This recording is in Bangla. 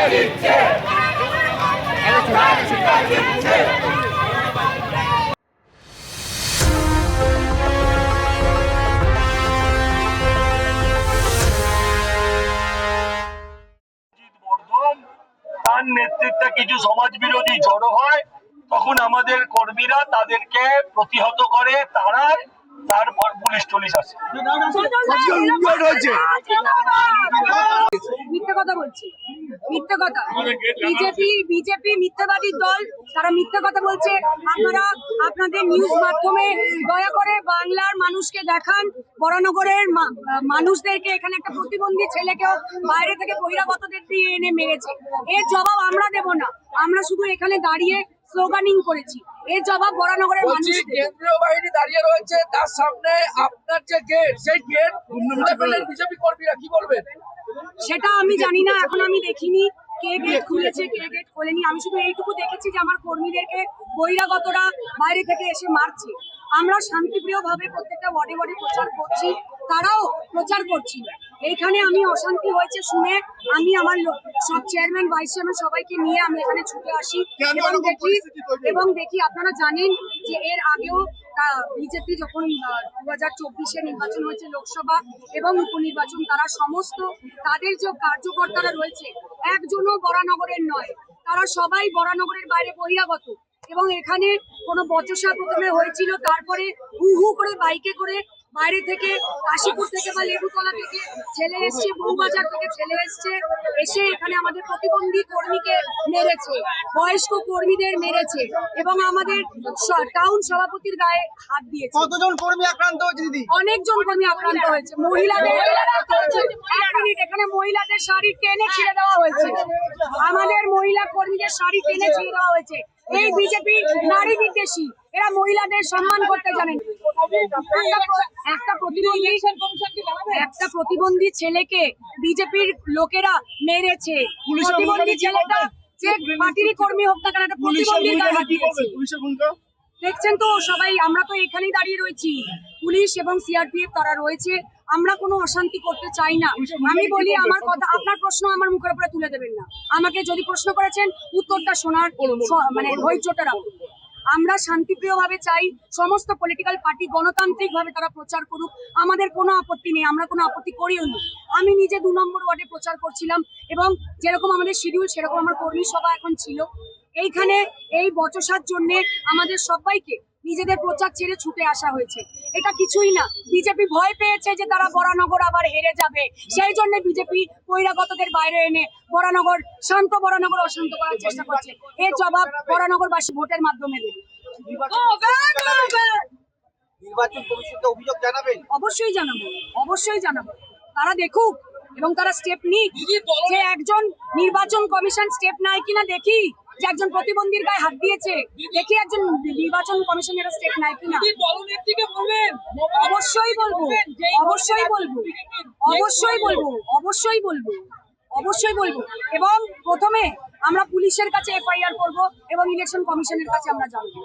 তার নেতৃত্বে কিছু সমাজ বিরোধী জড়ো হয়, তখন আমাদের কর্মীরা তাদেরকে প্রতিহত করে, তারাই তারপর পুলিশ টুলিশ আসে। মিথ্যে কথা বলছি, মিথ্যে কথা। বিজেপি মিথ্যাবাদী দল, তারা মিথ্যে কথা বলছে। আপনারা আপনাদের নিউজ মাধ্যমে দয়া করে বাংলার মানুষকে দেখান, বরানগরের মানুষদেরকে এখানে একটা প্রতিবন্ধী ছেলেকেও বাইরে থেকে বহিরাগতদের দিয়ে এনে মেরেছে। এর জবাব আমরা দেব না, আমরা শুধু এখানে দাঁড়িয়ে স্লোগানিং করেছি। এর জবাব বরানগরের মানুষ। কেন্দ্রীয় বাহিনী দাঁড়িয়ে রয়েছে, তার সামনে আপনার যে গেট, সেই গেট বিজেপি কর্মীরা, কি বলবেন? সেটা আমি জানি না, এখন আমি দেখিনি কে গেট খুলেছে কে গেট খোলেনি। আমি শুধু এইটুকু দেখেছি যে আমার কর্মীদেরকে বহিরাগতরা বাইরে থেকে এসে মারছে। আমরা শান্তিপ্রিয় ভাবে প্রত্যেকটা ওয়ার্ডে ওয়ার্ডে প্রচার করছি, তারাও প্রচার করছিল। এইখানে আমি অশান্তি হয়েছে শুনে আমি আমার সব চেয়ারম্যান ভাইস চেয়ারম্যান সবাইকে নিয়ে আমি এখানে ছুটে আসি এবং দেখি আপনারা জানেন যে এর আগেও বিজেপি যখন 2024-এ নির্বাচন হয়েছে লোকসভা এবং উপনির্বাচন, তারা সমস্ত তাদের যে কার্যকর্তারা রয়েছে একজনও বরানগরের নয়, তারা সবাই বরানগরের বাইরে বহিরাগত। এবং এখানে কোনো বচসা প্রথমে হয়েছিল, তারপরে হু হু করে বাইকে করে বাইরে থেকে কাশীপুর থেকে বা লেবুতলা থেকে ছেলে এসছে, বউবাজার থেকে ছেলে এসছে, এসে এখানে আমাদের প্রতিবন্ধী কর্মীকে মেরেছে, বয়স্ক কর্মীদের মেরেছে এবং আমাদের টাউন সভাপতির গায়ে হাত দিয়েছে। কতজন কর্মী আক্রান্ত হয়েছে দিদি? অনেকজন কর্মী আক্রান্ত হয়েছে। মহিলাদের এখানে মহিলাদের শাড়ি টেনে ছিঁড়ে দেওয়া হয়েছে, আমাদের মহিলা কর্মীদের শাড়ি টেনে ছিঁড়ে দেওয়া হয়েছে। এই বিজেপি নারী বিদ্বেষী, এরা মহিলাদের সম্মান করতে জানেন। একটা প্রতিবন্ধী ছেলেকে বিজেপির লোকেরা মেরেছে। প্রতিবন্ধী ছেলেটা যে পার্টিরই কর্মী হোক না কেন, একটা প্রতিবন্ধী গায়ে হাত দিয়েছে। দেখছেন তো সবাই, আমরা তো এখানেই দাঁড়িয়ে রয়েছি, পুলিশ এবং সিআরপিএফ তারা রয়েছে। আমরা কোনো অশান্তি করতে চাই না। আমি বলি আমার কথা, আপনার প্রশ্ন আমার মুখের উপরে তুলে দেবেন না। আমাকে যদি প্রশ্ন করেছেন উত্তরটা শোনার মানে ধৈর্যটা রাখুন। আমরা শান্তিপ্রিয় ভাবে চাই সমস্ত পলিটিক্যাল পার্টি গণতান্ত্রিক ভাবে তারা প্রচার করুক, আমাদের কোনো আপত্তি নেই, আমরা কোনো আপত্তি করিও নি। আমি নিজে 2 নম্বর ওয়ার্ডে প্রচার করছিলাম এবং যেরকম আমাদের শিডিউল সেরকম আমার কর্মী সভা এখন ছিল। এইখানে এই বচসার জন্য আমাদের সবাইকে নিজেদের প্রচার ছেড়ে ছুটে আসা হয়েছে। এটা কিছুই না, বিজেপি ভয় পেয়েছে যে তারা বরানগর আবার হেরে যাবে, সেই জন্য বিজেপি বহিরাগতদের বাইরে এনে বরানগর শান্ত, বরানগর অশান্ত করার চেষ্টা করছে। এর জবাব বরানগরবাসী ভোটের মাধ্যমে দেবে। নির্বাচন কমিশনকে অভিযোগ জানাবেন? অবশ্যই জানাবো, অবশ্যই জানাবো। তারা দেখুক এবং তারা স্টেপ নিক। যে একজন নির্বাচন কমিশন স্টেপ নেয় কিনা দেখি, যে একজন প্রতিবন্ধীর গায়ে হাত দিয়েছে, দেখি একজন নির্বাচন কমিশনের স্টেপ নেয় কিনা। অবশ্যই বলবো, অবশ্যই বলবো, অবশ্যই বলবো, অবশ্যই বলবো, অবশ্যই বলবো। এবং প্রথমে আমরা পুলিশের কাছে এফআইআর করব এবং ইলেকশন কমিশনের কাছে আমরা জানাবো।